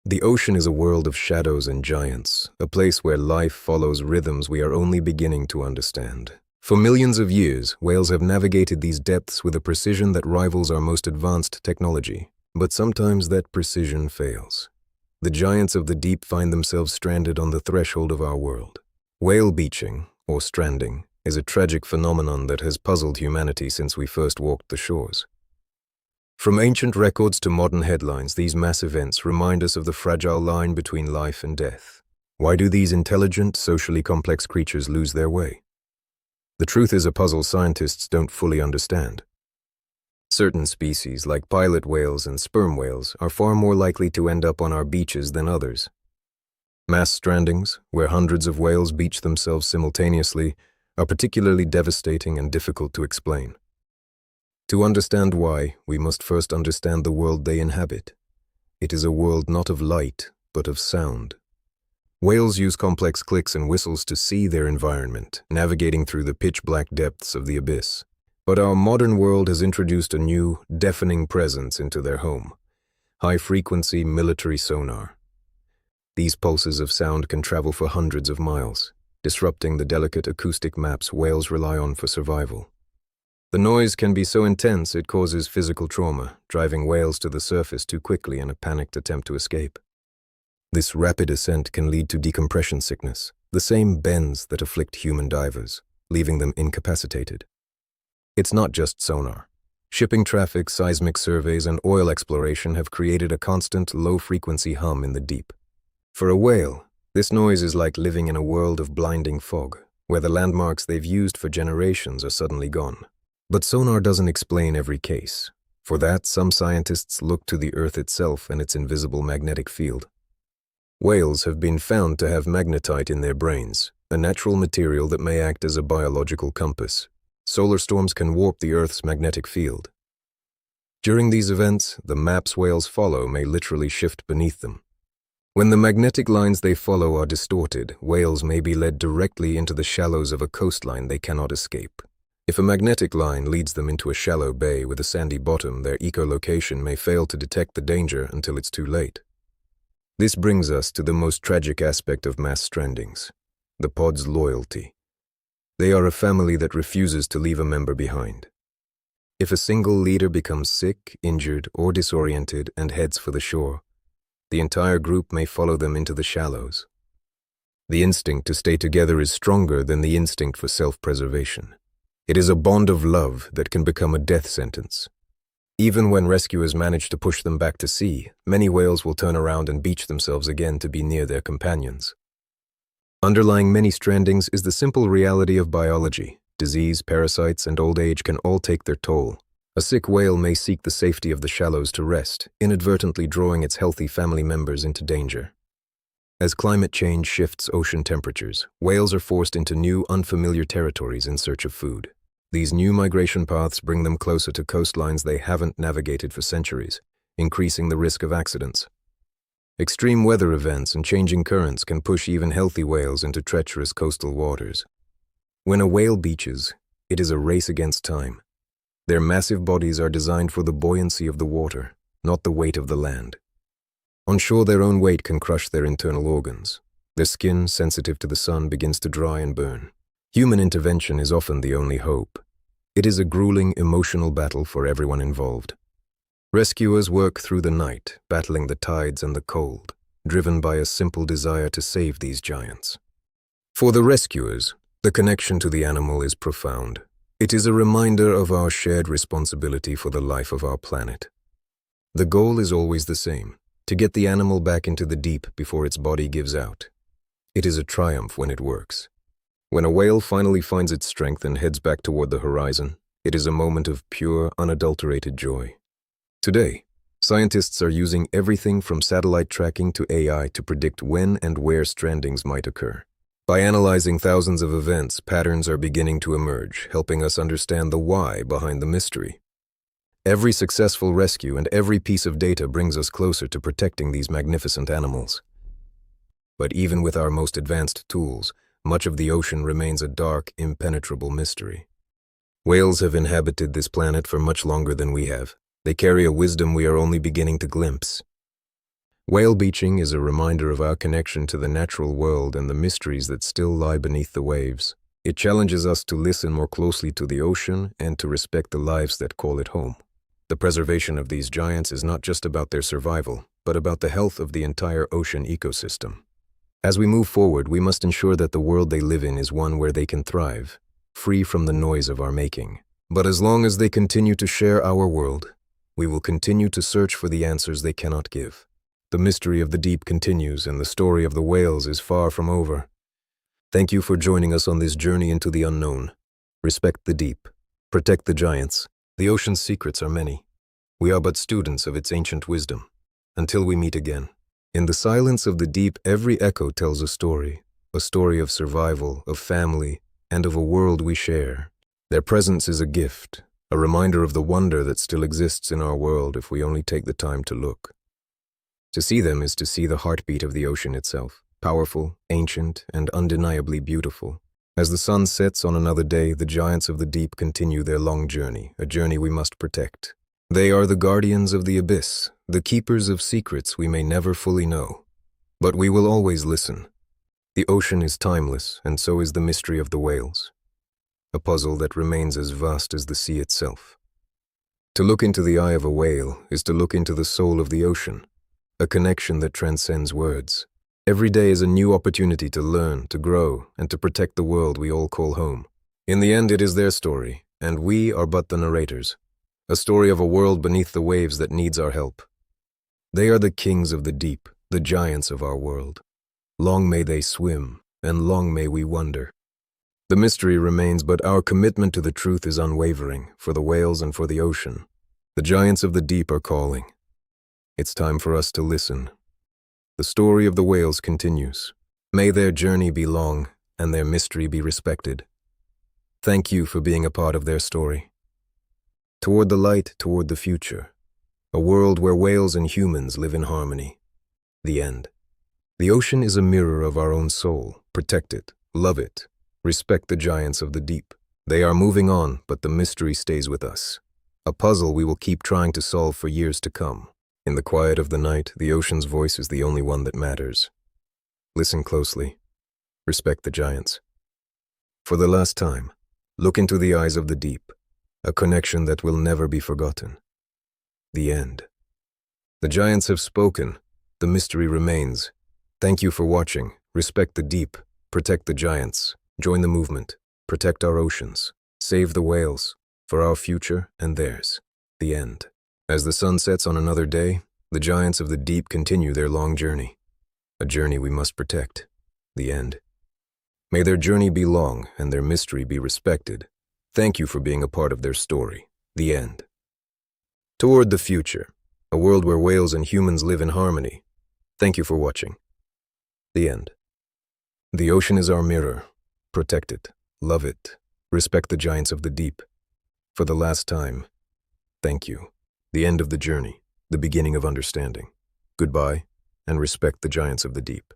The ocean is a world of shadows and giants, a place where life follows rhythms we are only beginning to understand. For millions of years, whales have navigated these depths with a precision that rivals our most advanced technology. But sometimes that precision fails. The giants of the deep find themselves stranded on the threshold of our world. Whale beaching, or stranding, is a tragic phenomenon that has puzzled humanity since we first walked the shores. From ancient records to modern headlines, these mass events remind us of the fragile line between life and death. Why do these intelligent, socially complex creatures lose their way? The truth is a puzzle scientists don't fully understand. Certain species, like pilot whales and sperm whales, are far more likely to end up on our beaches than others. Mass strandings, where hundreds of whales beach themselves simultaneously, are particularly devastating and difficult to explain. To understand why, we must first understand the world they inhabit. It is a world not of light, but of sound. Whales use complex clicks and whistles to see their environment, navigating through the pitch-black depths of the abyss. But our modern world has introduced a new, deafening presence into their home: high-frequency military sonar. These pulses of sound can travel for hundreds of miles, disrupting the delicate acoustic maps whales rely on for survival. The noise can be so intense it causes physical trauma, driving whales to the surface too quickly in a panicked attempt to escape. This rapid ascent can lead to decompression sickness, the same bends that afflict human divers, leaving them incapacitated. It's not just sonar. Shipping traffic, seismic surveys, and oil exploration have created a constant, low-frequency hum in the deep. For a whale, this noise is like living in a world of blinding fog, where the landmarks they've used for generations are suddenly gone. But sonar doesn't explain every case. For that, some scientists look to the Earth itself and its invisible magnetic field. Whales have been found to have magnetite in their brains, a natural material that may act as a biological compass. Solar storms can warp the Earth's magnetic field. During these events, the maps whales follow may literally shift beneath them. When the magnetic lines they follow are distorted, whales may be led directly into the shallows of a coastline they cannot escape. If a magnetic line leads them into a shallow bay with a sandy bottom, their echolocation may fail to detect the danger until it's too late. This brings us to the most tragic aspect of mass strandings: the pod's loyalty. They are a family that refuses to leave a member behind. If a single leader becomes sick, injured, or disoriented and heads for the shore, the entire group may follow them into the shallows. The instinct to stay together is stronger than the instinct for self-preservation. It is a bond of love that can become a death sentence. Even when rescuers manage to push them back to sea, many whales will turn around and beach themselves again to be near their companions. Underlying many strandings is the simple reality of biology. Disease, parasites, and old age can all take their toll. A sick whale may seek the safety of the shallows to rest, inadvertently drawing its healthy family members into danger. As climate change shifts ocean temperatures, whales are forced into new, unfamiliar territories in search of food. These new migration paths bring them closer to coastlines they haven't navigated for centuries, increasing the risk of accidents. Extreme weather events and changing currents can push even healthy whales into treacherous coastal waters. When a whale beaches, it is a race against time. Their massive bodies are designed for the buoyancy of the water, not the weight of the land. On shore, their own weight can crush their internal organs. Their skin, sensitive to the sun, begins to dry and burn. Human intervention is often the only hope. It is a grueling, emotional battle for everyone involved. Rescuers work through the night, battling the tides and the cold, driven by a simple desire to save these giants. For the rescuers, the connection to the animal is profound. It is a reminder of our shared responsibility for the life of our planet. The goal is always the same: to get the animal back into the deep before its body gives out. It is a triumph when it works. When a whale finally finds its strength and heads back toward the horizon, it is a moment of pure, unadulterated joy. Today, scientists are using everything from satellite tracking to AI to predict when and where strandings might occur. By analyzing thousands of events, patterns are beginning to emerge, helping us understand the why behind the mystery. Every successful rescue and every piece of data brings us closer to protecting these magnificent animals. But even with our most advanced tools, much of the ocean remains a dark, impenetrable mystery. Whales have inhabited this planet for much longer than we have. They carry a wisdom we are only beginning to glimpse. Whale beaching is a reminder of our connection to the natural world and the mysteries that still lie beneath the waves. It challenges us to listen more closely to the ocean and to respect the lives that call it home. The preservation of these giants is not just about their survival, but about the health of the entire ocean ecosystem. As we move forward, we must ensure that the world they live in is one where they can thrive, free from the noise of our making. But as long as they continue to share our world, we will continue to search for the answers they cannot give. The mystery of the deep continues, and the story of the whales is far from over. Thank you for joining us on this journey into the unknown. Respect the deep. Protect the giants. The ocean's secrets are many. We are but students of its ancient wisdom. Until we meet again. In the silence of the deep, every echo tells a story of survival, of family, and of a world we share. Their presence is a gift, a reminder of the wonder that still exists in our world if we only take the time to look. To see them is to see the heartbeat of the ocean itself, powerful, ancient, and undeniably beautiful. As the sun sets on another day, the giants of the deep continue their long journey, a journey we must protect. They are the guardians of the abyss, the keepers of secrets we may never fully know. But we will always listen. The ocean is timeless, and so is the mystery of the whales. A puzzle that remains as vast as the sea itself. To look into the eye of a whale is to look into the soul of the ocean, a connection that transcends words. Every day is a new opportunity to learn, to grow, and to protect the world we all call home. In the end, it is their story, and we are but the narrators. A story of a world beneath the waves that needs our help. They are the kings of the deep, the giants of our world. Long may they swim, and long may we wonder. The mystery remains, but our commitment to the truth is unwavering, for the whales and for the ocean. The giants of the deep are calling. It's time for us to listen. The story of the whales continues. May their journey be long, and their mystery be respected. Thank you for being a part of their story. Toward the light, toward the future. A world where whales and humans live in harmony. The end. The ocean is a mirror of our own soul. Protect it, love it, respect the giants of the deep. They are moving on, but the mystery stays with us. A puzzle we will keep trying to solve for years to come. In the quiet of the night, the ocean's voice is the only one that matters. Listen closely. Respect the giants. For the last time, look into the eyes of the deep, a connection that will never be forgotten. The end. The giants have spoken. The mystery remains. Thank you for watching. Respect the deep. Protect the giants. Join the movement. Protect our oceans. Save the whales. For our future and theirs. The end. As the sun sets on another day, the giants of the deep continue their long journey. A journey we must protect. The end. May their journey be long and their mystery be respected. Thank you for being a part of their story. The end. Toward the future, a world where whales and humans live in harmony. Thank you for watching. The end. The ocean is our mirror. Protect it, love it, respect the giants of the deep. For the last time, thank you. The end of the journey, the beginning of understanding. Goodbye, and respect the giants of the deep.